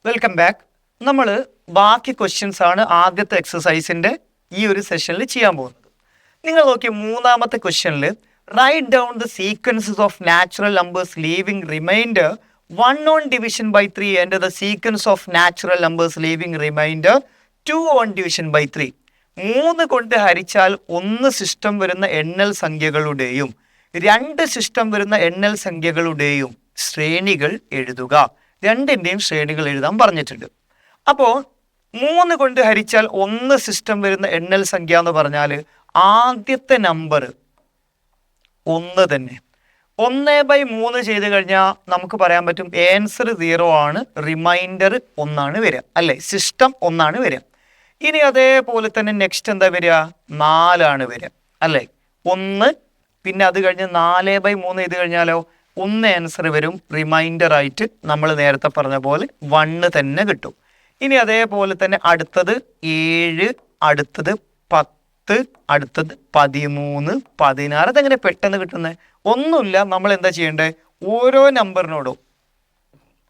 Welcome back. നമ്മൾ ബാക്കി questions ആണ് ആദ്യത്തെ എക്സസൈസിൻ്റെ ഈ ഒരു സെഷനിൽ ചെയ്യാൻ പോകുന്നത്. നിങ്ങൾ നോക്കിയ മൂന്നാമത്തെ ക്വസ്റ്റ്യനിൽ write down the sequences of natural numbers leaving remainder 1 on division by 3 and the sequence of natural numbers leaving remainder 2 on division by 3. 3 കൊണ്ട് ഹരിച്ചാൽ 1 സിസ്റ്റം വരുന്ന എണ്ണൽ സംഖ്യകളുടെയും 2 സിസ്റ്റം വരുന്ന എണ്ണൽ സംഖ്യകളുടെയും ശ്രേണികൾ എഴുതുക. രണ്ടിൻ്റെയും ശ്രേണികൾ എഴുതാൻ പറഞ്ഞിട്ടുണ്ട്. അപ്പോൾ 3 കൊണ്ട് ഹരിച്ചാൽ 1 സിസ്റ്റം വരുന്ന എണ്ണൽ സംഖ്യ എന്ന് പറഞ്ഞാൽ ആദ്യത്തെ നമ്പർ 1 തന്നെ. 1/3 ചെയ്ത് കഴിഞ്ഞാൽ നമുക്ക് പറയാൻ പറ്റും ആൻസർ 0 ആണ്, റിമൈൻഡർ 1 ആണ് വരിക, അല്ലേ? സിസ്റ്റം 1 ആണ് വരിക. ഇനി അതേപോലെ തന്നെ നെക്സ്റ്റ് എന്താ വരിക? 4 ആണ് വരിക, അല്ലേ? 1 പിന്നെ അത് കഴിഞ്ഞ് 4/3 ചെയ്ത് കഴിഞ്ഞാലോ 1 ആൻസർ വരും, റിമൈൻഡർ ആയിട്ട് നമ്മൾ നേരത്തെ പറഞ്ഞ പോലെ 1 തന്നെ കിട്ടും. ഇനി അതേപോലെ തന്നെ അടുത്തത് 7, അടുത്തത് 10, അടുത്തത് 13, 16. അതെങ്ങനെ പെട്ടെന്ന് കിട്ടുന്നത്? ഒന്നുമില്ല, നമ്മൾ എന്താ ചെയ്യേണ്ടത്? ഓരോ നമ്പറിനോടും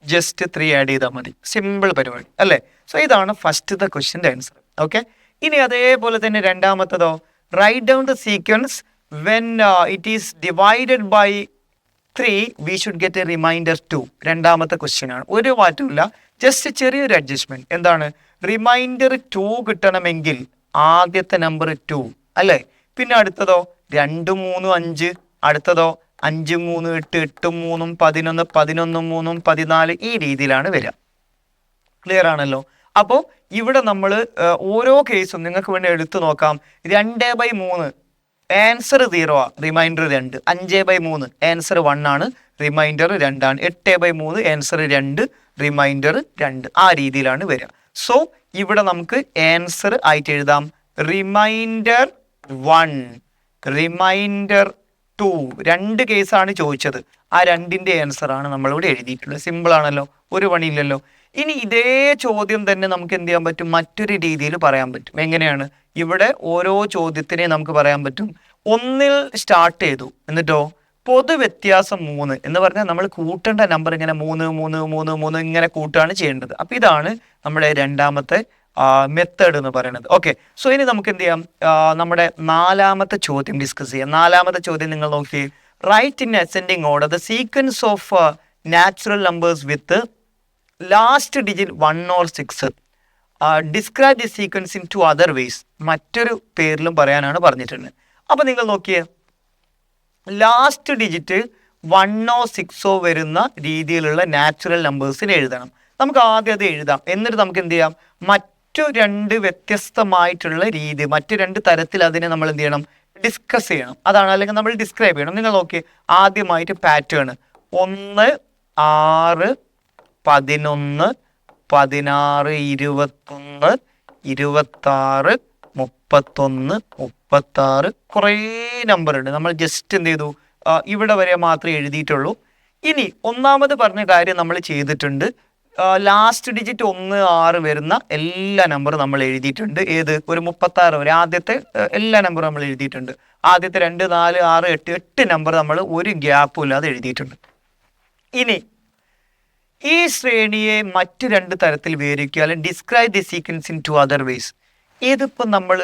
ജസ്റ്റ് 3 ആഡ് ചെയ്താൽ മതി. സിമ്പിൾ പരിപാടി, അല്ലേ? സോ ഇതാണ് ഫസ്റ്റത്തെ ക്വസ്റ്റ്യൻ്റെ ആൻസർ. ഓക്കെ. ഇനി അതേപോലെ തന്നെ രണ്ടാമത്തതോ, write down the sequence when it is divided by 3 we should get a reminder 2. രണ്ടാമത്തെ ക്വസ്റ്റ്യൻ ആണ്. ഒരു മാറ്റമില്ല, ജസ്റ്റ് ചെറിയൊരു അഡ്ജസ്റ്റ്മെന്റ്. എന്താണ്? റിമൈൻഡർ 2 കിട്ടണമെങ്കിൽ ആദ്യത്തെ നമ്പർ 2, അല്ലേ? പിന്നെ അടുത്തതോ 2, 3, 5. അടുത്തതോ 5, 3, 8, 8, 3, 11, 11, 3, 14. ഈ രീതിയിലാണ് വരിക. ക്ലിയർ ആണല്ലോ? അപ്പോൾ ഇവിടെ നമ്മൾ ഓരോ കേസും നിങ്ങൾക്ക് വേണ്ടി എടുത്തു നോക്കാം. 2/3 ആൻസർ 0 ആ, റിമൈൻഡർ 2. 5/3 ആൻസർ 1 ആണ്, റിമൈൻഡർ 2 ആണ്. 8/3 ആൻസർ 2, റിമൈൻഡർ 2. ആ രീതിയിലാണ് വരിക. സോ ഇവിടെ നമുക്ക് ആൻസർ ആയിട്ട് എഴുതാം റിമൈൻഡർ 1, റിമൈൻഡർ 2. 2 കേസാണ് ചോദിച്ചത്. ആ 2ൻ്റെ ആൻസർ ആണ് നമ്മളിവിടെ എഴുതിയിട്ടുള്ളത്. സിമ്പിൾ ആണല്ലോ, ഒരു പണിയില്ലല്ലോ. ഇനി ഇതേ ചോദ്യം തന്നെ നമുക്ക് എന്ത് ചെയ്യാൻ പറ്റും? മറ്റൊരു രീതിയിൽ പറയാൻ പറ്റും. എങ്ങനെയാണ്? ഇവിടെ ഓരോ ചോദ്യത്തിനെ നമുക്ക് പറയാൻ പറ്റും 1 സ്റ്റാർട്ട് ചെയ്തു, എന്നിട്ടോ പൊതുവ്യത്യാസം 3 എന്ന് പറഞ്ഞാൽ നമ്മൾ കൂട്ടേണ്ട നമ്പർ ഇങ്ങനെ 3, 3, 3, 3 ഇങ്ങനെ കൂട്ടുകയാണ് ചെയ്യേണ്ടത്. അപ്പോൾ ഇതാണ് നമ്മുടെ രണ്ടാമത്തെ മെത്തേഡ് എന്ന് പറയുന്നത്. ഓക്കെ. സോ ഇനി നമുക്ക് എന്ത് ചെയ്യാം? നമ്മുടെ നാലാമത്തെ ചോദ്യം ഡിസ്കസ് ചെയ്യാം. നാലാമത്തെ ചോദ്യം നിങ്ങൾ നോക്കി. Write in ascending order the sequence of natural numbers with last digit 1 or 6. Describe the sequence in 2 other ways. മറ്റൊരു പേരിലും പറയാനാണ് പറഞ്ഞിട്ടുണ്ട്. അപ്പോൾ നിങ്ങൾ നോക്കിയേ, ലാസ്റ്റ് ഡിജിറ്റ് 1 or 6 വരുന്ന രീതിയിലുള്ള നാച്ചുറൽ നമ്പേഴ്സിന് എഴുതണം. നമുക്ക് ആദ്യം അത് എഴുതാം. എന്നിട്ട് നമുക്ക് എന്ത് ചെയ്യാം? മറ്റു 2 വ്യത്യസ്തമായിട്ടുള്ള രീതി, മറ്റു 2 തരത്തിൽ അതിനെ നമ്മൾ എന്ത് ചെയ്യണം? ഡിസ്കസ് ചെയ്യണം. അതാണ്, അല്ലെങ്കിൽ നമ്മൾ ഡിസ്ക്രൈബ് ചെയ്യണം. നിങ്ങൾ നോക്കിയേ, ആദ്യമായിട്ട് പാറ്റേൺ 1, 6, 11, 16, 21, 26, 31, 36. കുറേ നമ്പർ ഉണ്ട്. നമ്മൾ ജസ്റ്റ് എന്ത് ചെയ്തു? ഇവിടെ വരെ മാത്രമേ എഴുതിയിട്ടുള്ളൂ. ഇനി ഒന്നാമത് പറഞ്ഞ കാര്യം നമ്മൾ ചെയ്തിട്ടുണ്ട്. ലാസ്റ്റ് ഡിജിറ്റ് 1, 6 വരുന്ന എല്ലാ നമ്പറും നമ്മൾ എഴുതിയിട്ടുണ്ട്. ഏത്? ഒരു 36 വരെ ആദ്യത്തെ എല്ലാ നമ്പറും നമ്മൾ എഴുതിയിട്ടുണ്ട്. ആദ്യത്തെ 2, 4, 6, 8 നമ്പർ നമ്മൾ ഒരു ഗ്യാപ്പും ഇല്ലാതെ എഴുതിയിട്ടുണ്ട്. ഇനി ഈ ശ്രേണിയെ മറ്റു 2 തരത്തിൽ വിവരിക്കുക, അല്ലെങ്കിൽ describe the sequence in 2 other ways. ഇതിപ്പോൾ നമ്മൾ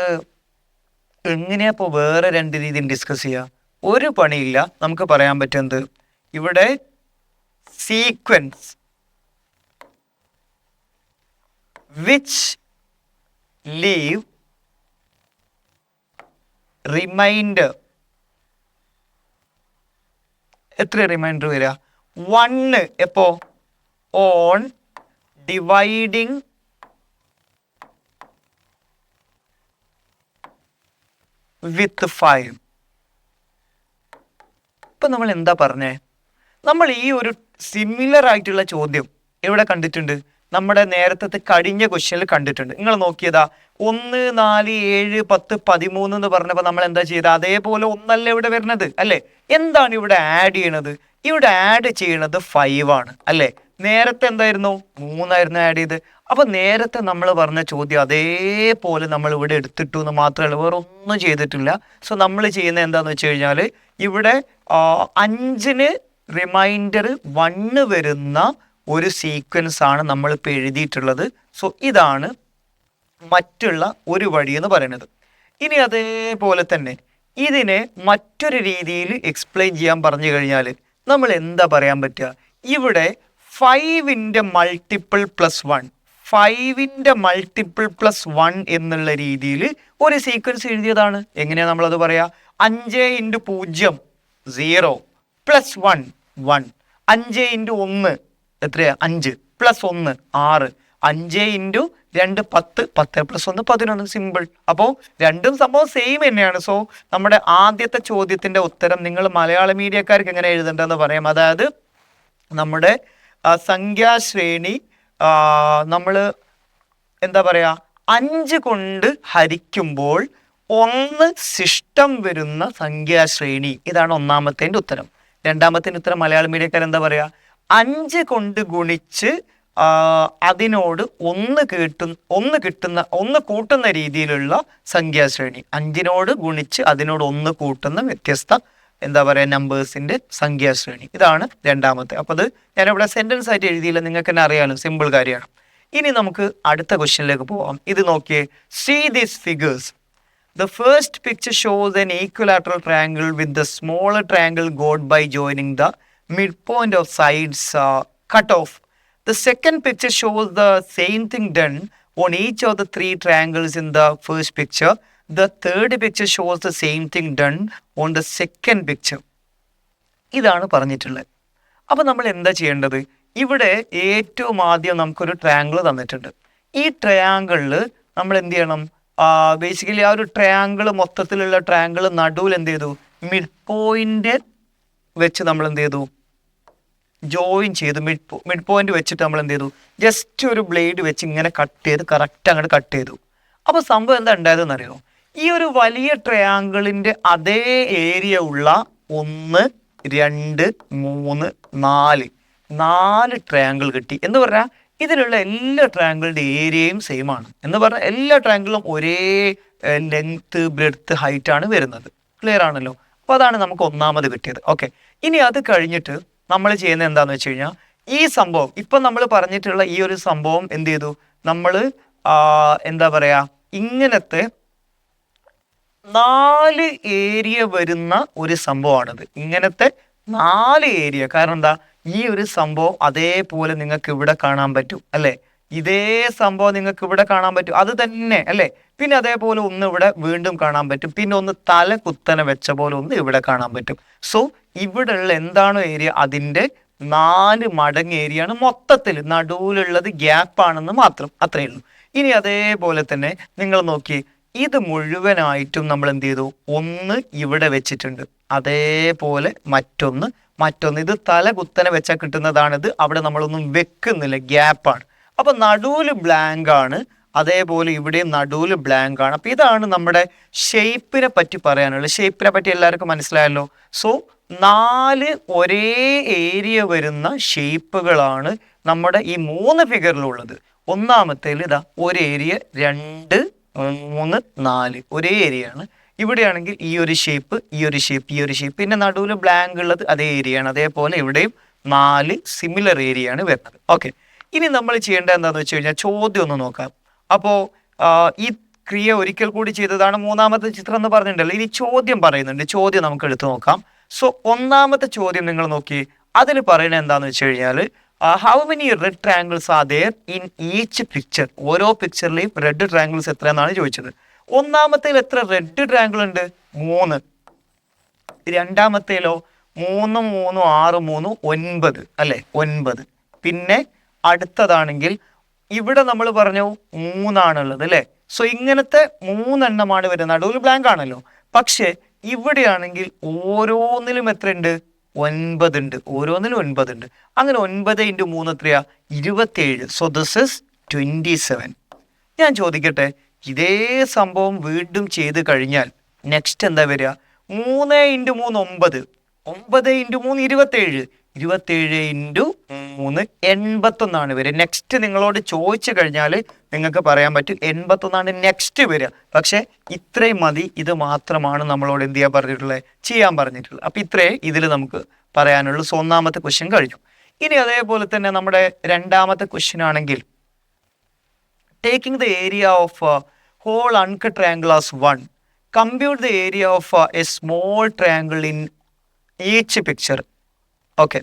എങ്ങനെയാ ഇപ്പോൾ വേറെ 2 രീതിയിൽ ഡിസ്കസ് ചെയ്യുക? ഒരു പണിയില്ല, നമുക്ക് പറയാൻ പറ്റുന്നത് ഇവിടെ സീക്വൻസ് which leave remainder. എത്ര റിമൈൻഡർ വരിക? 1 എപ്പോ? ഓൺ ഡിവൈഡിങ് വിത്ത് 5. ഇപ്പൊ നമ്മൾ എന്താ പറഞ്ഞേ? നമ്മൾ ഈ ഒരു സിമിലർ ആയിട്ടുള്ള ചോദ്യം എവിടെ കണ്ടിട്ടുണ്ട്? നമ്മുടെ നേരത്തെ കഴിഞ്ഞ ക്വസ്റ്റ്യനിൽ കണ്ടിട്ടുണ്ട്. നിങ്ങൾ നോക്കിയതാ 1, 4, 7, 10, 13 എന്ന് പറഞ്ഞപ്പോൾ നമ്മൾ എന്താ ചെയ്തത്? അതേപോലെ 1 അല്ല ഇവിടെ വരുന്നത്, അല്ലേ? എന്താണ് ഇവിടെ ആഡ് ചെയ്യണത്? ഇവിടെ ആഡ് ചെയ്യണത് 5 ആണ്, അല്ലേ? നേരത്തെ എന്തായിരുന്നു? 3 ആയിരുന്നു ആഡ് ചെയ്ത്. അപ്പൊ നേരത്തെ നമ്മൾ പറഞ്ഞ ചോദ്യം അതേപോലെ നമ്മൾ ഇവിടെ എടുത്തിട്ടു എന്ന് മാത്രമല്ല, വേറെ ഒന്നും ചെയ്തിട്ടില്ല. സോ നമ്മൾ ചെയ്യുന്നത് എന്താന്ന് വെച്ച് കഴിഞ്ഞാൽ, ഇവിടെ 5-ന് റിമൈൻഡർ 1 വരുന്ന ഒരു സീക്വൻസ് ആണ് നമ്മളിപ്പോൾ എഴുതിയിട്ടുള്ളത്. സോ ഇതാണ് മറ്റുള്ള ഒരു വഴി എന്ന് പറയുന്നത്. ഇനി അതേപോലെ തന്നെ ഇതിനെ മറ്റൊരു രീതിയിൽ എക്സ്പ്ലെയിൻ ചെയ്യാൻ പറഞ്ഞു കഴിഞ്ഞാൽ നമ്മൾ എന്താ പറയാൻ പറ്റുക? ഇവിടെ 5ൻ്റെ മൾട്ടിപ്പിൾ പ്ലസ് 1, 5ൻ്റെ മൾട്ടിപ്പിൾ പ്ലസ് 1 എന്നുള്ള രീതിയിൽ ഒരു സീക്വൻസ് എഴുതിയതാണ്. എങ്ങനെയാണ് നമ്മളത് പറയാ? 5 × 0 0 പ്ലസ് 1 1, 5 × 1 എത്രയാ? 5 പ്ലസ് 1 6, 5 × 2 10, 10 പ്ലസ് 1 11. സിമ്പിൾ. അപ്പോൾ രണ്ടും സംഭവം സെയിം തന്നെയാണ്. സോ നമ്മുടെ ആദ്യത്തെ ചോദ്യത്തിൻ്റെ ഉത്തരം നിങ്ങൾ മലയാള മീഡിയക്കാർക്ക് എങ്ങനെ എഴുതേണ്ടതെന്ന് പറയാം. അതായത് നമ്മുടെ സംഖ്യാശ്രേണി നമ്മൾ എന്താ പറയുക, 5 കൊണ്ട് ഹരിക്കുമ്പോൾ 1 ശിഷ്ടം വരുന്ന സംഖ്യാശ്രേണി. ഇതാണ് ഒന്നാമത്തേൻ്റെ ഉത്തരം. രണ്ടാമത്തേൻ്റെ ഉത്തരം മലയാള മീഡിയക്കാർ എന്താ പറയുക? 5 കൊണ്ട് ഗുണിച്ച് അതിനോട് 1 കൂട്ടുന്ന രീതിയിലുള്ള സംഖ്യാശ്രേണി. 5നോട് ഗുണിച്ച് അതിനോട് 1 കൂട്ടുന്ന വ്യത്യസ്ത എന്താ പറയുക നമ്പേഴ്സിൻ്റെ സംഖ്യാശ്രേണി. ഇതാണ് രണ്ടാമത്തെ. അപ്പോൾ അത് ഞാനിവിടെ സെൻറ്റൻസ് ആയിട്ട് എഴുതിയില്ല, നിങ്ങൾക്ക് തന്നെ അറിയാലോ, സിമ്പിൾ കാര്യമാണ്. ഇനി നമുക്ക് അടുത്ത ക്വസ്റ്റ്യനിലേക്ക് പോവാം. ഇത് നോക്കിയേ. See these figures. The first picture shows an equilateral triangle with the smaller triangle got by joining the midpoint of sides cut off. The second picture shows the same thing done on each of the 3 triangles in the first picture. The third picture shows the same thing done on the second picture. ഇതാണ് പറഞ്ഞിട്ടുള്ളത്. അപ്പോൾ നമ്മൾ എന്താ ചെയ്യേണ്ടത്? ഇവിടെ ഏറ്റവും ആദ്യം നമുക്കൊരു ട്രയാങ്കിൾ തന്നിട്ടുണ്ട്. ഈ ട്രയാങ്കിളിൽ നമ്മൾ എന്ത് ചെയ്യണം? ബേസിക്കലി ആ ഒരു ട്രയാങ്കിൾ, മൊത്തത്തിലുള്ള ട്രയാങ്കിൾ നടുവിൽ എന്ത് ചെയ്തു? മിഡ് പോയിന്റ് വെച്ച് നമ്മൾ എന്ത് ചെയ്തു? ജോയിൻ ചെയ്തു. മിഡ് പോയിന്റ് വെച്ചിട്ട് നമ്മൾ എന്ത് ചെയ്തു? ജസ്റ്റ് ഒരു ബ്ലേഡ് വെച്ച് ഇങ്ങനെ കട്ട് ചെയ്ത് കറക്റ്റ് അങ്ങോട്ട് കട്ട് ചെയ്തു. അപ്പോൾ സംഭവം എന്താ ഉണ്ടായതെന്ന് അറിയോ? ഈ ഒരു വലിയ ട്രയാങ്കിളിൻ്റെ അതേ ഏരിയ ഉള്ള 1 2 3 4 ട്രയാങ്കിൾ കിട്ടി എന്ന് പറഞ്ഞാൽ ഇതിലുള്ള എല്ലാ ട്രയാങ്കിളിൻ്റെ ഏരിയയും സെയിം ആണ്. എന്ന് പറഞ്ഞാൽ എല്ലാ ട്രയാങ്കിളും ഒരേ ലെങ്ത്ത്, ബ്രെഡ്ത്ത്, ഹൈറ്റാണ് വരുന്നത്. ക്ലിയർ ആണല്ലോ? അപ്പോൾ അതാണ് നമുക്ക് ഒന്നാമത് കിട്ടിയത്. ഓക്കെ. ഇനി അത് കഴിഞ്ഞിട്ട് നമ്മൾ ചെയ്യുന്നത് എന്താണെന്ന് വെച്ച് കഴിഞ്ഞാൽ ഈ സംഭവം ഇപ്പം നമ്മൾ പറഞ്ഞിട്ടുള്ള ഈ ഒരു സംഭവം എന്ത് ചെയ്തു? നമ്മൾ എന്താ പറയുക, ഇങ്ങനത്തെ 4 ഏരിയ വരുന്ന ഒരു സംഭവമാണിത്. ഇങ്ങനത്തെ 4 ഏരിയ. കാരണം എന്താ? ഈ ഒരു സംഭവം അതേപോലെ നിങ്ങൾക്ക് ഇവിടെ കാണാൻ പറ്റും അല്ലേ? ഇതേ സംഭവം നിങ്ങൾക്ക് ഇവിടെ കാണാൻ പറ്റും. അത് തന്നെ അല്ലേ? പിന്നെ അതേപോലെ ഒന്ന് ഇവിടെ വീണ്ടും കാണാൻ പറ്റും. പിന്നെ ഒന്ന് തല കുത്തനെ വെച്ച പോലെ ഒന്ന് ഇവിടെ കാണാൻ പറ്റും. സോ ഇവിടെയുള്ള എന്താണോ ഏരിയ അതിൻ്റെ 4 മടങ്ങ് ഏരിയയാണ് മൊത്തത്തിൽ. നടുവിലുള്ളത് ഗ്യാപ്പാണെന്ന് മാത്രം, അത്രയേ ഉള്ളൂ. ഇനി അതേപോലെ തന്നെ നിങ്ങൾ നോക്കി, ഇത് മുഴുവനായിട്ടും നമ്മൾ എന്ത് ചെയ്തു? 1 ഇവിടെ വെച്ചിട്ടുണ്ട്. അതേപോലെ മറ്റൊന്ന് ഇത് തല കുത്തനെ വെച്ചാൽ കിട്ടുന്നതാണിത്. അവിടെ നമ്മളൊന്നും വെക്കുന്നില്ല, ഗ്യാപ്പാണ്. അപ്പം നടുവിൽ ബ്ലാങ്ക് ആണ്. അതേപോലെ ഇവിടെ നടുവിൽ ബ്ലാങ്ക് ആണ്. അപ്പം ഇതാണ് നമ്മുടെ ഷേപ്പിനെ പറ്റി പറയാനുള്ളത്. ഷേപ്പിനെ പറ്റി എല്ലാവർക്കും മനസ്സിലായല്ലോ. സോ 4 ഒരേ ഏരിയ വരുന്ന ഷേപ്പുകളാണ് നമ്മുടെ ഈ 3 ഫിഗറിലുള്ളത്. ഒന്നാമത്തേൽ ഇതാ ഒരു ഏരിയ, 2 3 4 ഒരേ ഏരിയയാണ്. ഇവിടെയാണെങ്കിൽ ഈ ഒരു ഷേപ്പ്, ഈ ഒരു ഷേപ്പ്, പിന്നെ നടുവിൽ ബ്ലാങ്ക് ഉള്ളത് അതേ ഏരിയയാണ്. അതേപോലെ ഇവിടെയും 4 സിമിലർ ഏരിയയാണ് വരുന്നത്. ഓക്കെ. ഇനി നമ്മൾ ചെയ്യേണ്ടത് എന്താണെന്ന് വെച്ച് കഴിഞ്ഞാൽ ചോദ്യം ഒന്ന് നോക്കാം. അപ്പോൾ ഈ ക്രിയ ഒരിക്കൽ കൂടി ചെയ്തതാണ് മൂന്നാമത്തെ ചിത്രം എന്ന് പറഞ്ഞിട്ടുണ്ടല്ലോ. ഇനി ചോദ്യം പറയുന്നുണ്ട്. ചോദ്യം നമുക്ക് എടുത്തു നോക്കാം. സോ ഒന്നാമത്തെ ചോദ്യം നിങ്ങൾ നോക്കി. അതിൽ പറയുന്നത് എന്താണെന്ന് വെച്ച് കഴിഞ്ഞാൽ how many red triangles are there in each picture. ഓരോ പിക്ചറിലെയും റെഡ് ട്രയാങ്കിൾസ് എത്രയെന്നാണ് ചോദിച്ചത്. ഒന്നാമത്തേൽ എത്ര റെഡ് ട്രയാങ്കിൾ ഉണ്ട്? 3. രണ്ടാമത്തേലോ 3 3 6 3 9 അല്ലേ? 9. പിന്നെ അടുത്തതാണെങ്കിൽ ഇവിടെ നമ്മൾ പറഞ്ഞു 3 ആണുള്ളത് അല്ലേ? സോ ഇങ്ങനത്തെ 3 എണ്ണമാണ് വരുന്നത്. നടുവിൽ ബ്ലാങ്ക് ആണല്ലോ. പക്ഷെ ഇവിടെയാണെങ്കിൽ ഓരോന്നിലും എത്ര ഉണ്ട്? 9 ഉണ്ട്. ഓരോന്നിലും 9 ഉണ്ട്. അങ്ങനെ 9 × 3 എത്രയാ? 27. So this is 27. ഞാൻ ചോദിക്കട്ടെ, ഇതേ സംഭവം വീണ്ടും ചെയ്ത് കഴിഞ്ഞാൽ നെക്സ്റ്റ് എന്താ വരിക? 3 × 3 9, 9 × 3 27, 27 × 3 81 വരിക. നെക്സ്റ്റ് നിങ്ങളോട് ചോദിച്ചു കഴിഞ്ഞാൽ നിങ്ങൾക്ക് പറയാൻ പറ്റും 81 നെക്സ്റ്റ് വരിക. പക്ഷേ ഇത്രയും മതി. ഇത് മാത്രമാണ് നമ്മളോട് എന്ത് ചെയ്യാൻ പറഞ്ഞിട്ടുള്ളത്? ചെയ്യാൻ പറഞ്ഞിട്ടുള്ളത്. അപ്പം ഇത്രയേ ഇതിൽ നമുക്ക് പറയാനുള്ളൂ. സോ ഒന്നാമത്തെ ക്വസ്റ്റ്യൻ കഴിഞ്ഞു. ഇനി അതേപോലെ തന്നെ നമ്മുടെ രണ്ടാമത്തെ ക്വസ്റ്റ്യൻ ആണെങ്കിൽ taking the area of whole uncut triangle as 1, compute the area of a small triangle in each picture. Okay,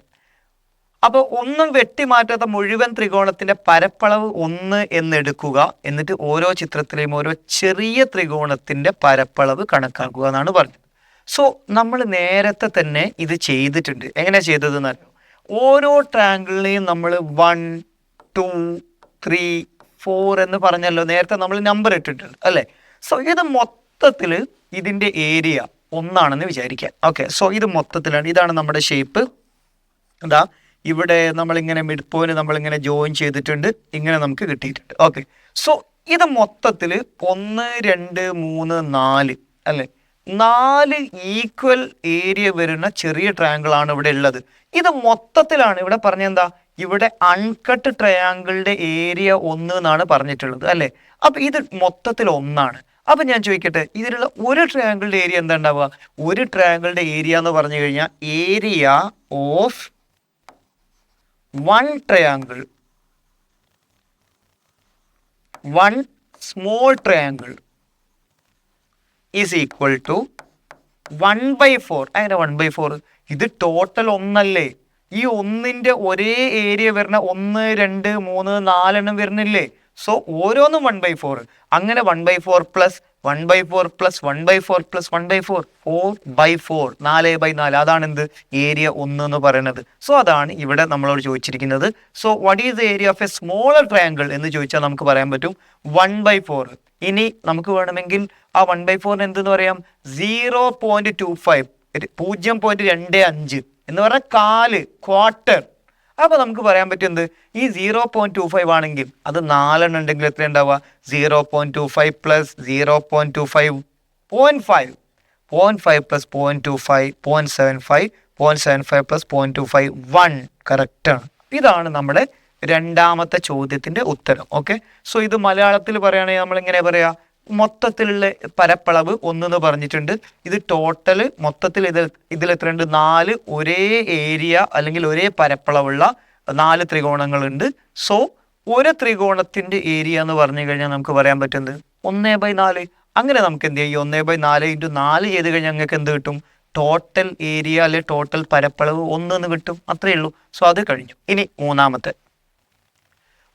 അപ്പോൾ ഒന്നും വെട്ടിമാറ്റാത്ത മുഴുവൻ ത്രികോണത്തിന്റെ പരപ്പളവ് 1 എന്നെടുക്കുക. എന്നിട്ട് ഓരോ ചിത്രത്തിലെയും ഓരോ ചെറിയ ത്രികോണത്തിന്റെ പരപ്പളവ് കണക്കാക്കുക എന്നാണ് പറഞ്ഞത്. സോ നമ്മൾ നേരത്തെ തന്നെ ഇത് ചെയ്തിട്ടുണ്ട്. എങ്ങനെ ചെയ്തതെന്ന് അറിയാം? ഓരോ ട്രയാങ്കിളിനെയും നമ്മൾ 1, 2, 3, 4 എന്ന് പറഞ്ഞല്ലോ, നേരത്തെ നമ്മൾ നമ്പർ ഇട്ടിട്ടുണ്ട് അല്ലേ? സോ ഇത് മൊത്തത്തിൽ ഇതിന്റെ ഏരിയ 1 വിചാരിക്കാം. ഓക്കെ, സോ ഇത് മൊത്തത്തിലാണ്. ഇതാണ് നമ്മുടെ ഷേപ്പ്. എന്താ ഇവിടെ നമ്മളിങ്ങനെ മിഡ് പോയിന്റ് നമ്മളിങ്ങനെ ജോയിൻ ചെയ്തിട്ടുണ്ട്, ഇങ്ങനെ നമുക്ക് കിട്ടിയിട്ടുണ്ട്. ഓക്കെ, സോ ഇത് മൊത്തത്തിൽ 1, 2, 3, 4 അല്ലേ, 4 ഈക്വൽ ഏരിയ വരുന്ന ചെറിയ ട്രയാങ്കിൾ ആണ് ഇവിടെ ഉള്ളത്. ഇത് മൊത്തത്തിലാണ് ഇവിടെ പറഞ്ഞെന്താ, ഇവിടെ അൺകട്ട് ട്രയാങ്കിളിന്റെ ഏരിയ 1 എന്നാണ് പറഞ്ഞിട്ടുള്ളത് അല്ലേ? അപ്പൊ ഇത് മൊത്തത്തിൽ 1. അപ്പൊ ഞാൻ ചോദിക്കട്ടെ, ഇതിലുള്ള ഒരു ട്രയാങ്കിളിന്റെ ഏരിയ എന്താ ഉണ്ടാവുക? ഒരു ട്രയാങ്കിളിന്റെ ഏരിയ എന്ന് പറഞ്ഞു കഴിഞ്ഞാൽ area of 1 triangle, 1 small triangle is equal to 1/4. അങ്ങനെ 1/4 ഇത് ടോട്ടൽ 1 ഈ 1ന്റെ ഒരേ ഏരിയ വരുന്ന 1, 2, 3, 4 വരുന്നില്ലേ? സോ ഓരോന്നും 1/4. അങ്ങനെ 1/4 പ്ലസ് 1/4 പ്ലസ് 1/4 പ്ലസ് 1/4 4/4 4/4. അതാണ് എന്ത് ഏരിയ 1 എന്ന് പറയുന്നത്. സോ അതാണ് ഇവിടെ നമ്മളോട് ചോദിച്ചിരിക്കുന്നത്. So what is the area of A smaller triangle എന്ന് ചോദിച്ചാൽ നമുക്ക് പറയാൻ പറ്റും 1/4. ഇനി നമുക്ക് വേണമെങ്കിൽ ആ 1/4 എന്തെന്ന് പറയാം? 0.25 0.25 എന്ന് പറഞ്ഞാൽ 1/4 ക്വാർട്ടർ. അപ്പൊ നമുക്ക് പറയാൻ പറ്റും എന്ത്, ഈ 0.25 ആണെങ്കിൽ അത് 4 ഉണ്ടെങ്കിൽ എത്ര ഉണ്ടാവുക? 0.25 പ്ലസ് 0.25 0.5 0.5 പ്ലസ് 0.25 0.75 0.75 പ്ലസ് 0.25 1. കറക്റ്റ് ആണ്. ഇതാണ് നമ്മുടെ രണ്ടാമത്തെ ചോദ്യത്തിന്റെ ഉത്തരം. ഓക്കെ, സോ ഇത് മലയാളത്തിൽ പറയുകയാണെങ്കിൽ നമ്മൾ എങ്ങനെ പറയാ? മൊത്തത്തിലുള്ള പരപ്പളവ് 1 എന്ന് പറഞ്ഞിട്ടുണ്ട്. ഇത് ടോട്ടൽ മൊത്തത്തിൽ ഇതിൽ എത്രയുണ്ട്? 4 ഒരേ ഏരിയ അല്ലെങ്കിൽ ഒരേ പരപ്പളവുള്ള 4 ത്രികോണങ്ങളുണ്ട്. സോ ഒരു ത്രികോണത്തിന്റെ ഏരിയ എന്ന് പറഞ്ഞു കഴിഞ്ഞാൽ നമുക്ക് പറയാൻ പറ്റുന്നത് 1/4. അങ്ങനെ നമുക്ക് എന്ത് ചെയ്യും? 1/4 × 4 ചെയ്ത് കഴിഞ്ഞാൽ നിങ്ങൾക്ക് എന്ത് കിട്ടും? ടോട്ടൽ ഏരിയ അല്ലെ ടോട്ടൽ പരപ്പളവ് 1 എന്ന് കിട്ടും. അത്രയേ ഉള്ളൂ. സോ അത് കഴിഞ്ഞു. ഇനി മൂന്നാമത്തെ,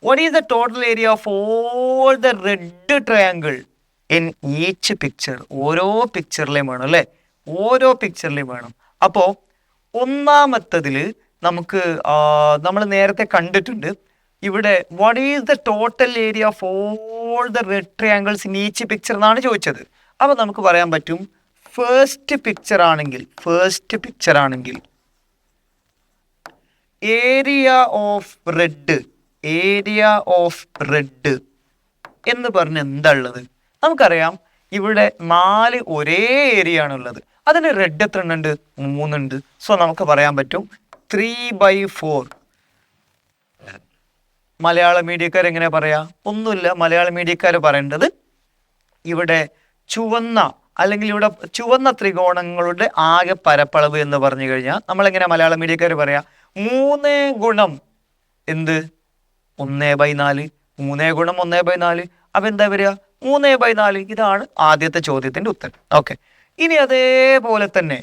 what is the total area of all the red triangle in each picture? ഓരോ പിക്ചറിലെയും വേണം അല്ലേ? ഓരോ പിക്ചറിലെയും വേണം. അപ്പോൾ ഒന്നാമത്തതിൽ നമുക്ക് നമ്മൾ നേരത്തെ കണ്ടിട്ടുണ്ട് ഇവിടെ what is the total area of all the red triangles in each picture എന്നാണ് ചോദിച്ചത്. അപ്പോൾ നമുക്ക് പറയാൻ പറ്റും ഫസ്റ്റ് പിക്ചർ ആണെങ്കിൽ ഏരിയ ഓഫ് റെഡ് എന്ന് പറഞ്ഞ് എന്താ ഉള്ളത്? നമുക്കറിയാം ഇവിടെ 4 ഒരേ ഏരിയ ആണുള്ളത്. അതിന് റെഡ് എത്ര ഉണ്ട്? 3 ഉണ്ട്. സോ നമുക്ക് പറയാൻ പറ്റും 3/4. മലയാള മീഡിയക്കാർ എങ്ങനെ പറയാ? ഒന്നുമില്ല, മലയാള മീഡിയക്കാർ പറയേണ്ടത് ഇവിടെ അല്ലെങ്കിൽ ഇവിടെ ചുവന്ന ത്രികോണങ്ങളുടെ ആകെ പരപ്പളവ് എന്ന് പറഞ്ഞു കഴിഞ്ഞാൽ നമ്മളെങ്ങനെ മലയാള മീഡിയക്കാർ പറയാ? 3 ഗുണം എന്ത്? 1/4. 3 ഗുണം 1/4. അപ്പൊ എന്താ വരിക? 3/4. ഇതാണ് ആദ്യത്തെ ചോദ്യത്തിന്റെ ഉത്തരം. ഓക്കെ, ഇനി അതേപോലെ തന്നെ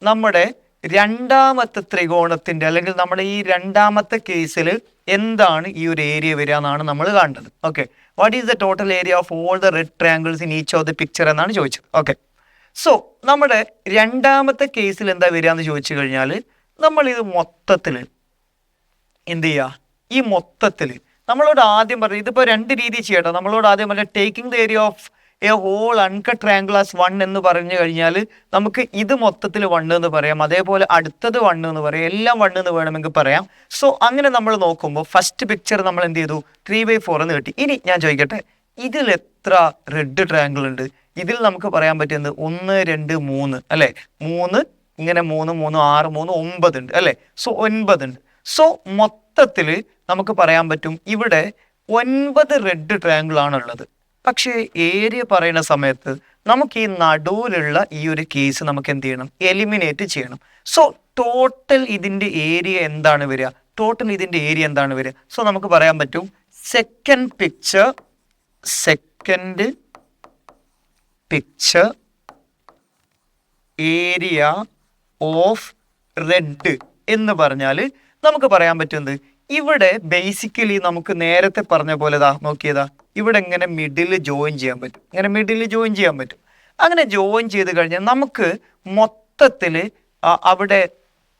നമ്മുടെ രണ്ടാമത്തെ ത്രികോണത്തിന്റെ അല്ലെങ്കിൽ നമ്മുടെ ഈ രണ്ടാമത്തെ കേസിൽ എന്താണ് ഈ ഒരു ഏരിയ വരിക എന്നാണ് നമ്മൾ കാണേണ്ടത്. Okay, what is the total area of all the red triangles in each of the picture എന്നാണ് ചോദിച്ചത്. ഓക്കെ, സോ നമ്മുടെ രണ്ടാമത്തെ കേസിൽ എന്താ വരിക എന്ന് ചോദിച്ചു കഴിഞ്ഞാൽ നമ്മൾ ഇത് മൊത്തത്തിൽ എന്ത് ചെയ്യുക? ഈ മൊത്തത്തിൽ നമ്മളോട് ആദ്യം പറഞ്ഞു, ഇതിപ്പോൾ 2 രീതി ചെയ്യട്ടോ. നമ്മളോട് ആദ്യം പറഞ്ഞ taking the area of a whole uncut triangle as 1 എന്ന് പറഞ്ഞു കഴിഞ്ഞാൽ നമുക്ക് ഇത് മൊത്തത്തിൽ 1 എന്ന് പറയാം, അതേപോലെ അടുത്തത് 1 എന്ന് പറയാം, എല്ലാം 1 എന്ന് വേണമെങ്കിൽ പറയാം. സോ അങ്ങനെ നമ്മൾ നോക്കുമ്പോൾ ഫസ്റ്റ് പിക്ചർ നമ്മൾ എന്ത് ചെയ്തു? 3/4 എന്ന് കിട്ടി. ഇനി ഞാൻ ചോദിക്കട്ടെ, ഇതിൽ എത്ര റെഡ് ട്രയാങ്കിൾ ഉണ്ട്? ഇതിൽ നമുക്ക് പറയാൻ പറ്റുന്നത് 1, 2, 3 അല്ലേ? 3 ഇങ്ങനെ 3, 3, 6, 3, 9 ഉണ്ട് അല്ലേ? സോ 9 ഉണ്ട്. സോ മൊത്തത്തിൽ നമുക്ക് പറയാൻ പറ്റും ഇവിടെ 9 റെഡ് ട്രയാങ്കിൾ ആണുള്ളത്. പക്ഷേ ഏരിയ പറയുന്ന സമയത്ത് നമുക്ക് ഈ നടുവിലുള്ള ഈ ഒരു കേസ് നമുക്ക് എന്ത് ചെയ്യണം, എലിമിനേറ്റ് ചെയ്യണം. സോ ടോട്ടൽ ഇതിൻ്റെ ഏരിയ എന്താണ് വരിക, ടോട്ടൽ ഇതിൻ്റെ ഏരിയ എന്താണ് വരിക? സോ നമുക്ക് പറയാൻ പറ്റും second picture area of red എന്ന് പറഞ്ഞാൽ നമുക്ക് പറയാൻ പറ്റുന്നത് ഇവിടെ ബേസിക്കലി നമുക്ക് നേരത്തെ പറഞ്ഞ പോലെ നോക്കിയതാ ഇവിടെ ഇങ്ങനെ മിഡിൽ ജോയിൻ ചെയ്യാൻ പറ്റും, അങ്ങനെ ജോയിൻ ചെയ്ത് കഴിഞ്ഞാൽ നമുക്ക് മൊത്തത്തിൽ അവിടെ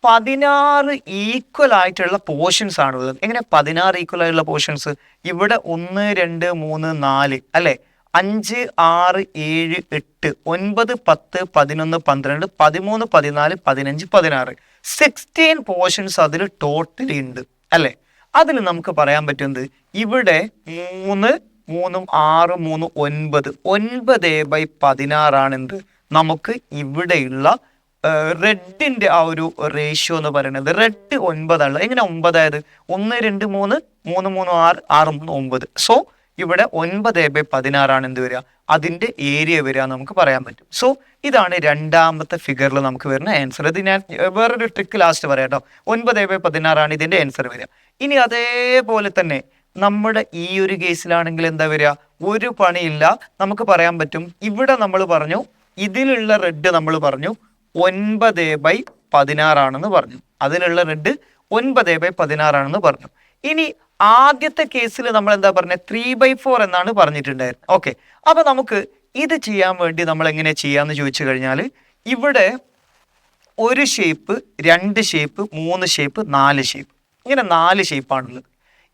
16 ഈക്വൽ ആയിട്ടുള്ള പോർഷൻസ് ആണ് ഉള്ളത്. എങ്ങനെ 16 ഈക്വൽ ആയിട്ടുള്ള പോർഷൻസ്? ഇവിടെ 1 2 3 4 അല്ലെ, 5 6 7 8 9 10 11 12 13 14 15 16 16 പോർഷൻസ് അതിൽ ടോട്ടലി ഉണ്ട് അല്ലെ. അതിൽ നമുക്ക് പറയാൻ പറ്റുന്നത് ഇവിടെ 3 3 6 3 9 9/16 ആണ് എന്ത് നമുക്ക് ഇവിടെയുള്ള റെഡിന്റെ ആ ഒരു റേഷ്യോ എന്ന് പറയുന്നത്. റെഡ് 9 ആണ്. എങ്ങനെ 9 ആയത്? 1 2 3 3 3 6 6 3 9. സോ ഇവിടെ 9/16 ആണ് എന്ത് വരിക, അതിന്റെ ഏരിയ വരിക നമുക്ക് പറയാൻ പറ്റും. സോ ഇതാണ് രണ്ടാമത്തെ ഫിഗറിൽ നമുക്ക് വരുന്ന ആൻസർ. ഇത് ഞാൻ വേറൊരു ട്രിക്ക് ലാസ്റ്റ് പറയാം കേട്ടോ. 9/16 ആണ് ഇതിന്റെ ആൻസർ വരിക. ഇനി അതേപോലെ തന്നെ നമ്മുടെ ഈ ഒരു കേസിലാണെങ്കിൽ എന്താ വരിക, ഒരു പണിയില്ല, നമുക്ക് പറയാൻ പറ്റും. ഇവിടെ നമ്മൾ പറഞ്ഞു ഇതിലുള്ള റെഡ് നമ്മൾ പറഞ്ഞു 9/16 ആണെന്ന് പറഞ്ഞു, അതിലുള്ള റെഡ് 9/16 ആണെന്ന് പറഞ്ഞു. ഇനി ആദ്യത്തെ കേസിൽ നമ്മൾ എന്താ പറഞ്ഞത്, 3/4 എന്നാണ് പറഞ്ഞിട്ടുണ്ടായിരുന്നത്. ഓക്കെ, അപ്പൊ നമുക്ക് ഇത് ചെയ്യാൻ വേണ്ടി നമ്മൾ എങ്ങനെ ചെയ്യാന്ന് ചോദിച്ചു കഴിഞ്ഞാൽ ഇവിടെ ഒരു ഷേപ്പ്, 2 ഷേപ്പ്, 3 ഷേപ്പ്, 4 ഷേപ്പ്, ഇങ്ങനെ 4 ഷേപ്പാണുള്ളത്.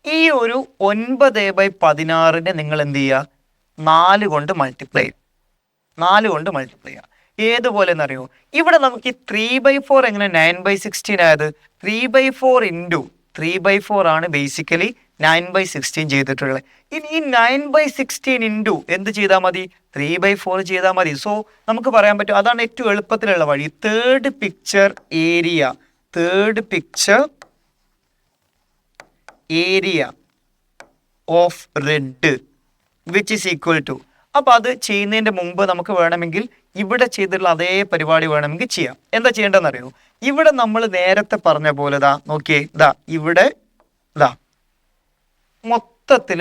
ഈ ഒരു 9/16 നിങ്ങൾ എന്ത് ചെയ്യുക, 4 കൊണ്ട് മൾട്ടിപ്ലൈ ചെയ്യുക. ഏതുപോലെ എന്നറിയോ, ഇവിടെ നമുക്ക് ഈ 3/4 എങ്ങനെ 9/16 ആയത്? 3/4 ഇൻറ്റു 3/4 ആണ് ബേസിക്കലി 9/16 ചെയ്തിട്ടുള്ളത്. ഇനി ഈ 9/16 ഇൻറ്റു എന്ത് ചെയ്താൽ മതി, 3/4 ചെയ്താൽ മതി. സോ നമുക്ക് പറയാൻ പറ്റും അതാണ് ഏറ്റവും എളുപ്പത്തിലുള്ള വഴി. Third picture area of red which is equal to. അപ്പോൾ അത് ചെയ്യുന്നതിൻ്റെ മുമ്പ് നമുക്ക് വേണമെങ്കിൽ ഇവിടെ ചെയ്തിട്ടുള്ള അതേ പരിപാടി വേണമെങ്കിൽ ചെയ്യാം. എന്താ ചെയ്യേണ്ടതെന്ന് അറിയോ, ഇവിടെ നമ്മൾ നേരത്തെ പറഞ്ഞ പോലെ നോക്കിയേ, ഇവിടെ മൊത്തത്തിൽ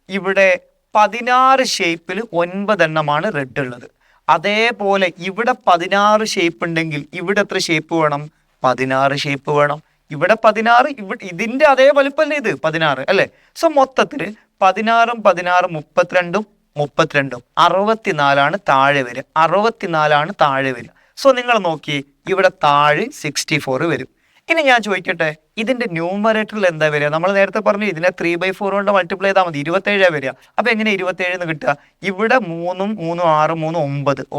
ഇവിടെ 16 ഷേപ്പിൽ 9 എണ്ണമാണ് റെഡ് ഉള്ളത്. അതേപോലെ ഇവിടെ 16 ഷേപ്പ് ഉണ്ടെങ്കിൽ ഇവിടെ എത്ര ഷേപ്പ് വേണം, 16 ഷേപ്പ് വേണം. ഇവിടെ 16, ഇവിടെ ഇതിന്റെ അതേ വലുപ്പമല്ലേ ഇത് 16 അല്ലെ. സോ മൊത്തത്തിൽ 16 16 32 32 64 താഴെ വരിക, 64 താഴെ വരിക. സോ നിങ്ങൾ നോക്കി ഇവിടെ താഴെ 64 വരും. ഇനി ഞാൻ ചോദിക്കട്ടെ, ഇതിന്റെ ന്യൂമറേറ്ററിൽ എന്താ വരിക? നമ്മൾ നേരത്തെ പറഞ്ഞു ഇതിനെ 3/4 കൊണ്ട് മൾട്ടിപ്ലൈ ചെയ്താൽ മതി, 27 വരിക. അപ്പൊ എങ്ങനെ 27 എന്ന് കിട്ടുക? ഇവിടെ 3 3 6 3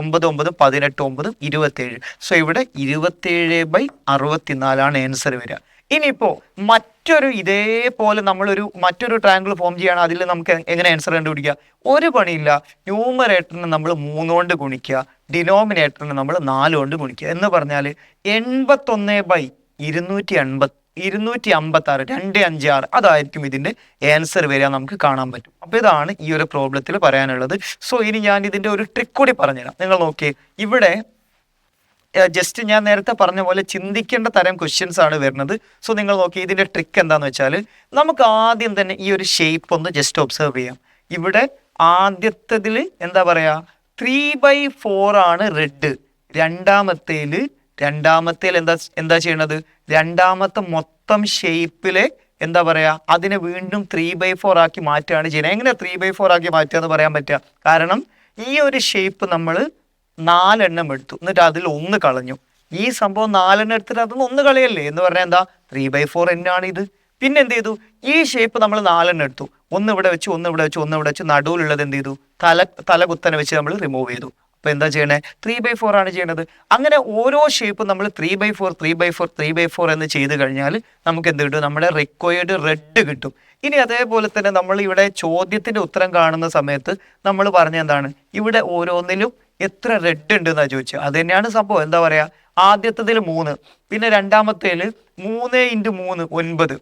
9 9 9 18 9 27. സോ ഇവിടെ 27/64 ആണ് ആൻസർ വരിക. ഇനിയിപ്പോ മറ്റൊരു ഇതേപോലെ മറ്റൊരു ട്രയാങ്കിൾ ഫോം ചെയ്യണം. അതിൽ നമുക്ക് എങ്ങനെ ആൻസർ കണ്ടുപിടിക്കുക? ഒരു പണിയില്ല, ന്യൂമറേറ്ററിനെ നമ്മൾ 3 കൊണ്ട് ഗുണിക്കുക, ഡിനോമിനേറ്ററിനെ നമ്മൾ 4 കൊണ്ട് ഗുണിക്കുക. എന്ന് പറഞ്ഞാൽ 81/256 256 അതായിരിക്കും ഇതിന്റെ ആൻസർ വരിക, നമുക്ക് കാണാൻ പറ്റും. അപ്പൊ ഇതാണ് ഈ ഒരു പ്രോബ്ലത്തിൽ പറയാനുള്ളത്. സോ ഇനി ഞാൻ ഇതിന്റെ ഒരു ട്രിക്ക് കൂടി പറഞ്ഞുതരാം. നിങ്ങൾ നോക്കിയേ, ഇവിടെ ജസ്റ്റ് ഞാൻ നേരത്തെ പറഞ്ഞ പോലെ ചിന്തിക്കേണ്ട തരം ക്വസ്റ്റ്യൻസ് ആണ് വരുന്നത്. സോ നിങ്ങൾ നോക്കി ഇതിന്റെ ട്രിക്ക് എന്താന്ന് വെച്ചാൽ, നമുക്ക് ആദ്യം തന്നെ ഈ ഒരു ഷേപ്പ് ഒന്ന് ജസ്റ്റ് ഒബ്സർവ് ചെയ്യാം. ഇവിടെ ആദ്യത്തതിൽ എന്താ പറയാ, 3/4 ആണ് റെഡ്. രണ്ടാമത്തേൽ എന്താ ചെയ്യണത്, രണ്ടാമത്തെ മൊത്തം ഷേപ്പിലെ എന്താ പറയാ, അതിനെ വീണ്ടും 3/4 ആക്കി മാറ്റുകയാണ് ചെയ്യുന്നത്. എങ്ങനെ 3/4 ആക്കി മാറ്റുക എന്ന് പറയാൻ പറ്റുക? കാരണം ഈ ഒരു ഷേപ്പ് നമ്മൾ 4 എണ്ണം എടുത്തു, എന്നിട്ട് അതിൽ 1 കളഞ്ഞു. ഈ സംഭവം 4 എണ്ണം എടുത്തിട്ട് അതൊന്നും 1 കളയല്ലേ എന്ന് പറഞ്ഞാൽ എന്താ, 3/4 എന്നാണ് ഇത്. പിന്നെ എന്ത് ചെയ്തു, ഈ ഷേപ്പ് നമ്മൾ 4 എണ്ണം എടുത്തു, 1 ഇവിടെ വെച്ച് 1 ഇവിടെ വെച്ച് 1 ഇവിടെ വെച്ച്, നടുവിലുള്ളത് എന്ത് ചെയ്തു, തല കുത്തനെ വെച്ച് നമ്മൾ റിമൂവ് ചെയ്തു. അപ്പൊ എന്താ ചെയ്യണേ, 3/4 ആണ് ചെയ്യണത്. അങ്ങനെ ഓരോ ഷേപ്പും നമ്മൾ 3/4 3/4 3/4 എന്ന് ചെയ്ത് കഴിഞ്ഞാൽ നമുക്ക് എന്ത് കിട്ടും, നമ്മുടെ റിക്വയർഡ് റെഡ് കിട്ടും. ഇനി അതേപോലെ തന്നെ നമ്മൾ ഇവിടെ ചോദ്യത്തിന്റെ ഉത്തരം കാണുന്ന സമയത്ത് നമ്മൾ പറഞ്ഞ എന്താണ്, ഇവിടെ ഓരോന്നിലും എത്ര റെഡ് ഉണ്ട് എന്നാ ചോദിച്ചത്. അത് തന്നെയാണ് സംഭവം. എന്താ പറയാ, ആദ്യത്തതിൽ 3, പിന്നെ രണ്ടാമത്തേല് 3 × 3 9,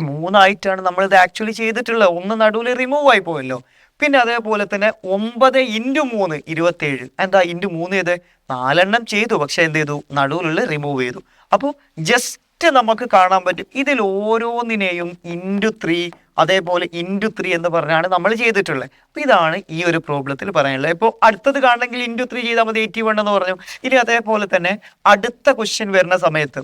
മൂന്നായിട്ടാണ് നമ്മളിത് ആക്ച്വലി ചെയ്തിട്ടുള്ളത്. ഒന്ന് നടുവിൽ റിമൂവ് ആയി പോയല്ലോ. പിന്നെ അതേപോലെ തന്നെ 9 × 3 27. എന്താ ഇൻറ്റു 3 ചെയ്ത് 4 ചെയ്തു, പക്ഷെ എന്ത് ചെയ്തു, നടുവിലുള്ള റിമൂവ് ചെയ്തു. അപ്പോൾ ജസ്റ്റ് നമുക്ക് കാണാൻ പറ്റും ഇതിൽ ഓരോന്നിനെയും × 3 അതേപോലെ × 3 എന്ന് പറഞ്ഞാണ് നമ്മൾ ചെയ്തിട്ടുള്ളത്. അപ്പോൾ ഇതാണ് ഈ ഒരു പ്രോബ്ലത്തിൽ പറയാനുള്ളത്. ഇപ്പോൾ അടുത്തത് കാണണമെങ്കിൽ × 3 ചെയ്താൽ മതി, 81 എന്ന് പറഞ്ഞു. ഇനി അതേപോലെ തന്നെ അടുത്ത ക്വസ്റ്റ്യൻ വരുന്ന സമയത്ത്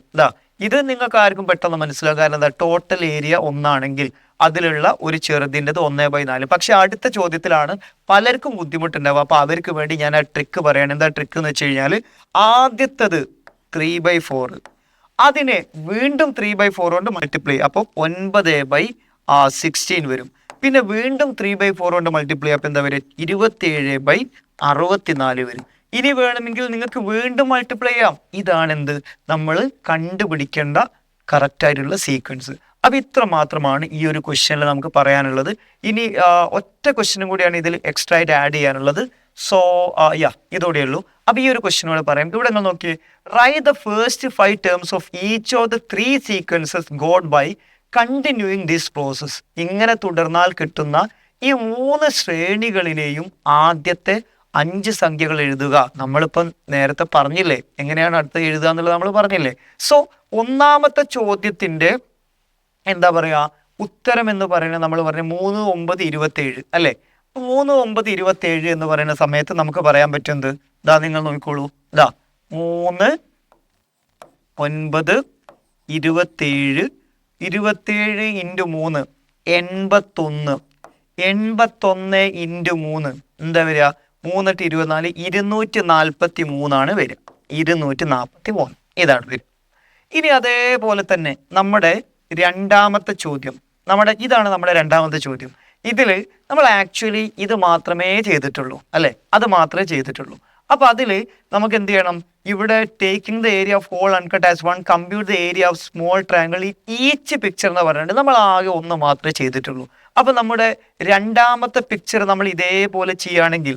ഇത് നിങ്ങൾക്ക് ആർക്കും പെട്ടെന്ന് മനസ്സിലാവും. കാരണം എന്താ, ടോട്ടൽ ഏരിയ 1 ആണെങ്കിൽ അതിലുള്ള ഒരു ചെറുതിൻ്റെത് 1/4. പക്ഷെ അടുത്ത ചോദ്യത്തിലാണ് പലർക്കും ബുദ്ധിമുട്ടുണ്ടാവുക. അപ്പോൾ അവർക്ക് വേണ്ടി ഞാൻ ആ ട്രിക്ക് പറയാണ്. എന്താ ട്രിക്ക് എന്ന് വെച്ച് കഴിഞ്ഞാൽ, ആദ്യത്തത് 3/4, അതിനെ വീണ്ടും 3/4 കൊണ്ട് മൾട്ടിപ്ലൈ, അപ്പോൾ 9/16 വരും. പിന്നെ വീണ്ടും 3/4 കൊണ്ട് മൾട്ടിപ്ലൈ, അപ്പോൾ എന്താ വരും, 27/64 വരും. ഇനി വേണമെങ്കിൽ നിങ്ങൾക്ക് വീണ്ടും മൾട്ടിപ്ലൈ ചെയ്യാം. ഇതാണ് എന്ത്, നമ്മൾ കണ്ടുപിടിക്കേണ്ട കറക്റ്റായിട്ടുള്ള സീക്വൻസ്. അപ്പോൾ ഇത്ര മാത്രമാണ് ഈ ഒരു ക്വസ്റ്റ്യനിൽ നമുക്ക് പറയാനുള്ളത്. ഇനി ഒറ്റ ക്വസ്റ്റ്യനും കൂടിയാണ് ഇതിൽ എക്സ്ട്രാ ആയിട്ട് ആഡ് ചെയ്യാനുള്ളത്. സോ ഇതോടെ ഉള്ളൂ. അപ്പോൾ ഈ ഒരു ക്വസ്റ്റ്യനോട് പറയാം. ഇവിടെ നിങ്ങൾ നോക്കിയേ, write the first 5 terms of each of the 3 sequences got by continuing this process. ഇങ്ങനെ തുടർന്നാൽ കിട്ടുന്ന ഈ 3 ശ്രേണികളിലെയും ആദ്യത്തെ 5 സംഖ്യകൾ എഴുതുക. നമ്മളിപ്പം നേരത്തെ പറഞ്ഞില്ലേ എങ്ങനെയാണ് അടുത്ത എഴുതുക എന്നുള്ളത് നമ്മൾ പറഞ്ഞില്ലേ. സോ ഒന്നാമത്തെ ചോദ്യത്തിൻ്റെ എന്താ പറയുക, ഉത്തരം എന്ന് പറയുന്നത് നമ്മൾ പറഞ്ഞ 3, 9, 27 അല്ലേ. 3, 9, 27 എന്ന് പറയുന്ന സമയത്ത് നമുക്ക് പറയാൻ പറ്റുന്നത് നിങ്ങൾ നോക്കിക്കോളൂ. 3, 9, 27. 27 × 3 81. 81 × 3 എന്താ വരിക, 3 × 24 243 വരിക. 243 ഇതാണ് വരിക. ഇനി അതേപോലെ തന്നെ നമ്മുടെ രണ്ടാമത്തെ ചോദ്യം, ഇതാണ് നമ്മുടെ രണ്ടാമത്തെ ചോദ്യം. ഇതിൽ നമ്മൾ ആക്ച്വലി ഇത് മാത്രമേ ചെയ്തിട്ടുള്ളൂ അല്ലേ, അത് മാത്രമേ ചെയ്തിട്ടുള്ളൂ. അപ്പോൾ അതിൽ നമുക്ക് എന്ത് ചെയ്യണം, ഇവിടെ taking the area of whole uncut as 1 compute the area of small triangle each picture എന്ന് പറഞ്ഞിട്ട് നമ്മൾ ആകെ 1 മാത്രമേ ചെയ്തിട്ടുള്ളൂ. അപ്പോൾ നമ്മുടെ രണ്ടാമത്തെ പിക്ചർ നമ്മൾ ഇതേപോലെ ചെയ്യുകയാണെങ്കിൽ,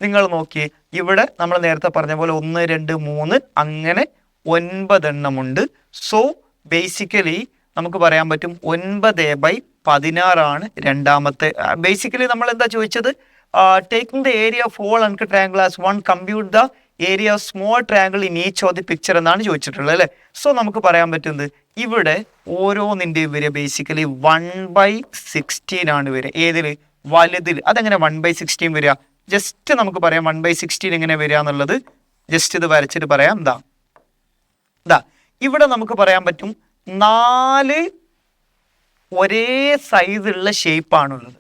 നിങ്ങൾ നോക്കി ഇവിടെ നമ്മൾ നേരത്തെ പറഞ്ഞ പോലെ 1, 2, 3 അങ്ങനെ 9 എണ്ണമുണ്ട്. സോ ബേസിക്കലി നമുക്ക് പറയാൻ പറ്റും 9/16 ആണ് രണ്ടാമത്തെ. ബേസിക്കലി നമ്മൾ എന്താ ചോദിച്ചത്, taking the area of whole uncut triangle as 1 compute the area of small triangle in each of the picture എന്നാണ് ചോദിച്ചിട്ടുള്ളത് അല്ലേ. സോ നമുക്ക് പറയാൻ പറ്റുന്നത് ഇവിടെ ഓരോന്നിൻ്റെയും വരിക ബേസിക്കലി 1/16 ആണ് വരിക. ഏതിൽ, വലുതിൽ. അതെങ്ങനെ 1/16 വരിക, ജസ്റ്റ് നമുക്ക് പറയാം 1/16 എങ്ങനെ വരിക എന്നുള്ളത്. ജസ്റ്റ് ഇത് വരച്ചിട്ട് പറയാം. ഇവിടെ നമുക്ക് പറയാൻ പറ്റും 4 ഒരേ സൈസുള്ള ഷേപ്പാണുള്ളത്.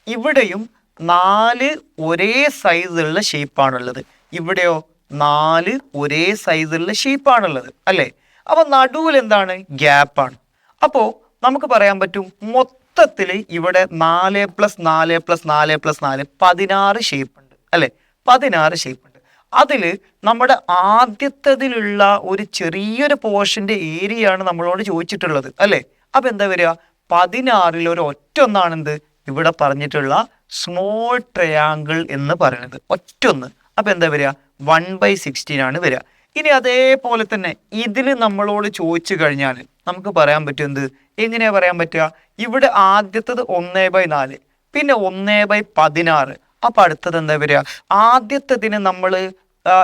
ഇവിടെയും 4 ഒരേ സൈസുള്ള ഷേപ്പാണുള്ളത്. ഇവിടെയോ 4 ഒരേ സൈസുള്ള ഷേപ്പാണുള്ളത് അല്ലേ. അപ്പോൾ നടുവിൽ എന്താണ്, ഗ്യാപ്പാണ്. അപ്പോൾ നമുക്ക് പറയാൻ പറ്റും മൊത്തത്തിൽ ഇവിടെ 4 + 4 + 4 + 4 16 ഷേപ്പ് ഉണ്ട് അല്ലേ. 16 ഷേപ്പ് ഉണ്ട്. അതിൽ നമ്മുടെ ആദ്യത്തതിലുള്ള ഒരു ചെറിയൊരു പോർഷൻ്റെ ഏരിയ ആണ് നമ്മളോട് ചോദിച്ചിട്ടുള്ളത് അല്ലേ. അപ്പോൾ എന്താ വരിക, 16ൽ ഒരു ഒറ്റൊന്നാണെന്ത് ഇവിടെ പറഞ്ഞിട്ടുള്ള സ്മോൾ ട്രയാങ്കിൾ എന്ന് പറയുന്നത്, ഒറ്റൊന്ന്. അപ്പോൾ എന്താ വരിക, 1/16 ആണ് വരിക. ഇനി അതേപോലെ തന്നെ ഇതിൽ നമ്മളോട് ചോദിച്ചു കഴിഞ്ഞാൽ നമുക്ക് പറയാൻ പറ്റും എന്ത്, എങ്ങനെയാണ് പറയാൻ പറ്റുക, ഇവിടെ ആദ്യത്തത് 1/4, പിന്നെ 1/16. അപ്പം അടുത്തത് എന്താ വരിക, ആദ്യത്തതിന് നമ്മൾ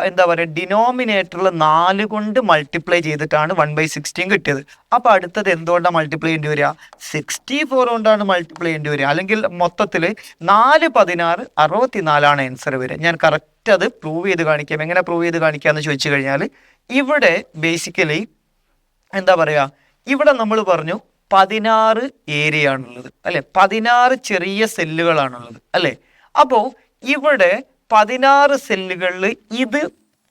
എന്താ പറയുക ഡിനോമിനേറ്ററിൽ 4 കൊണ്ട് മൾട്ടിപ്ലൈ ചെയ്തിട്ടാണ് 1/16 കിട്ടിയത്. അപ്പോൾ അടുത്തത് എന്തുകൊണ്ടാണ് മൾട്ടിപ്ലൈ ചെയ്യേണ്ടി വരിക, 64 കൊണ്ടാണ് മൾട്ടിപ്ലൈ ചെയ്യേണ്ടി വരിക. അല്ലെങ്കിൽ മൊത്തത്തിൽ 4, 16, 64 ആൻസർ വരിക. ഞാൻ കറക്റ്റ് അത് പ്രൂവ് ചെയ്ത് കാണിക്കാം. എങ്ങനെ പ്രൂവ് ചെയ്ത് കാണിക്കാമെന്ന് ചോദിച്ചു കഴിഞ്ഞാൽ, ഇവിടെ ബേസിക്കലി എന്താ പറയുക, ഇവിടെ നമ്മൾ പറഞ്ഞു 16 ഏരിയ ആണുള്ളത് അല്ലേ, 16 ചെറിയ സെല്ലുകളാണുള്ളത് അല്ലേ. അപ്പോൾ ഇവിടെ 16 സെല്ലുകളിൽ ഇത്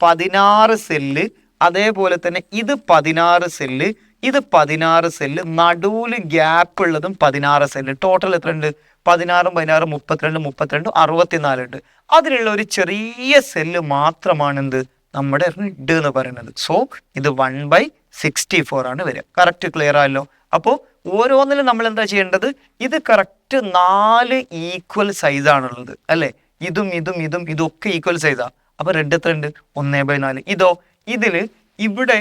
16 സെല്ല്, അതേപോലെ തന്നെ ഇത് 16 സെല്ല്, ഇത് 16 സെല്ല്, നടുവിൽ ഗ്യാപ്പ് ഉള്ളതും 16 സെല്ല്. ടോട്ടൽ എത്ര ഉണ്ട്, 16, 16, 32, 32, 64 ഉണ്ട്. അതിലുള്ള ഒരു ചെറിയ സെല്ല് മാത്രമാണ് എന്ത്, നമ്മുടെ റെഡ് എന്ന് പറയുന്നത്. സോ ഇത് 1/64 ആണ് വരിക. കറക്റ്റ് ക്ലിയർ ആയല്ലോ. അപ്പോൾ ഓരോന്നിലും നമ്മൾ എന്താ ചെയ്യേണ്ടത്, ഇത് കറക്റ്റ് 4 ഈക്വൽ സൈസാണുള്ളത് അല്ലേ. ഇതും ഇതൊക്കെ ഈക്വൽ സൈസാണ്. അപ്പോൾ റെഡ് എത്ര ഉണ്ട്, 1/4. ഇതിൽ ഇവിടെ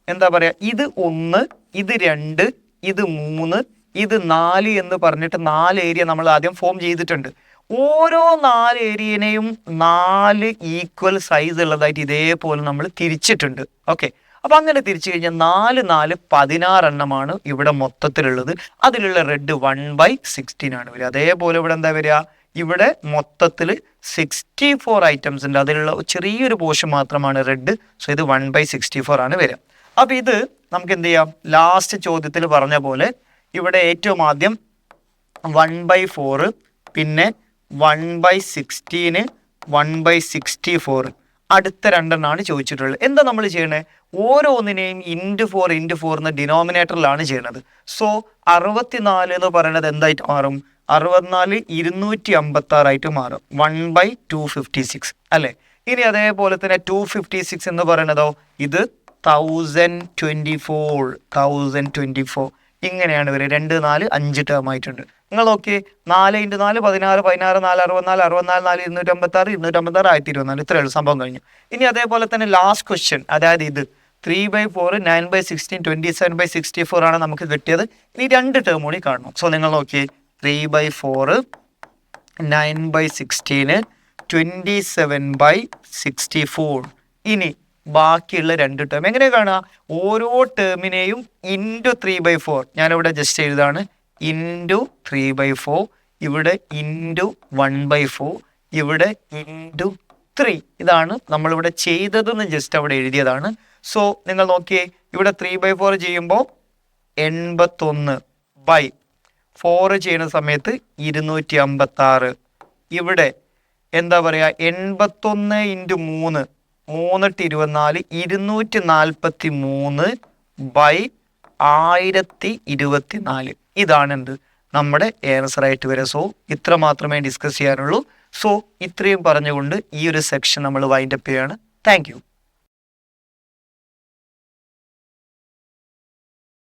എന്താ പറയുക, ഇത് 1, ഇത് 2, ഇത് 3, ഇത് 4 എന്ന് പറഞ്ഞിട്ട് 4 ഏരിയ നമ്മൾ ആദ്യം ഫോം ചെയ്തിട്ടുണ്ട്. ഓരോ 4 ഏരിയനെയും 4 ഈക്വൽ സൈസ് ഉള്ളതായിട്ട് ഇതേപോലെ നമ്മൾ തിരിച്ചിട്ടുണ്ട്. ഓക്കെ, അപ്പം അങ്ങനെ തിരിച്ചു കഴിഞ്ഞാൽ 4 4 16 എണ്ണമാണ് ഇവിടെ മൊത്തത്തിലുള്ളത്. അതിലുള്ള റെഡ് 1/16 ആണ് വരിക. അതേപോലെ ഇവിടെ എന്താ വരിക, ഇവിടെ മൊത്തത്തിൽ 64 ഐറ്റംസ് ഉണ്ട്. അതിലുള്ള ചെറിയൊരു പോർഷൻ മാത്രമാണ് റെഡ്. സോ ഇത് 1/64 ആണ് വരിക. അപ്പം ഇത് നമുക്ക് എന്ത് ചെയ്യാം, ലാസ്റ്റ് ചോദ്യത്തിൽ പറഞ്ഞ പോലെ ഇവിടെ ഏറ്റവും ആദ്യം 1/4, പിന്നെ 1/16, 1/64 അടുത്ത 2 എണ്ണമാണ് ചോദിച്ചിട്ടുള്ളത്. എന്താ നമ്മൾ ചെയ്യണേ, ഓരോന്നിനെയും × 4 എന്ന് ഡിനോമിനേറ്ററിലാണ് ചെയ്യണത്. സോ 64 എന്ന് പറയുന്നത് എന്തായിട്ട് മാറും, 64 256 ആയിട്ട് മാറും, 1/256 അല്ലേ. ഇനി അതേപോലെ തന്നെ 256 എന്ന് പറയുന്നതോ ഇത് 1024 ഇങ്ങനെയാണ് വരിക. 2 4 5 ടേം ആയിട്ടുണ്ട്. നിങ്ങൾ നോക്കിയേ, 4 × 4 16 16 4 64 64 4 256 256 1024 ഇത്രയുള്ള സംഭവം കഴിഞ്ഞു. ഇനി അതേപോലെ തന്നെ ലാസ്റ്റ് ക്വസ്റ്റ്യൻ, അതായത് ഇത് 3/4 9/16 27/64 ആണ് നമുക്ക് കിട്ടിയത്. ഇനി 2 ടേം കൂടി കാണണം. സോ നിങ്ങൾ നോക്കിയേ, 3/4 9/16 27/64. ഇനി ബാക്കിയുള്ള 2 ടേം എങ്ങനെ കാണുക, ഓരോ ടേമിനെയും × 3/4 ഞാനിവിടെ ജസ്റ്റ് എഴുതാണ്, × 3/4, ഇവിടെ × 1/4, ഇവിടെ × 3. ഇതാണ് നമ്മളിവിടെ ചെയ്തതെന്ന് ജസ്റ്റ് അവിടെ എഴുതിയതാണ്. സോ നിങ്ങൾ നോക്കിയേ, ഇവിടെ 3/4 ചെയ്യുമ്പോൾ 81/4 ചെയ്യുന്ന സമയത്ത് 256. ഇവിടെ എന്താ പറയുക, 81 × 3 3 24 243/1024. ഇതാണ് എന്ത് നമ്മുടെ ആൻസർ ആയിട്ട് വരിക. സോ ഇത്ര മാത്രമേ ഡിസ്കസ് ചെയ്യാനുള്ളൂ. സോ ഇത്രയും പറഞ്ഞുകൊണ്ട് ഈ ഒരു സെക്ഷൻ നമ്മൾ വൈൻഡപ്പ് ചെയ്യാണ്. Thank you.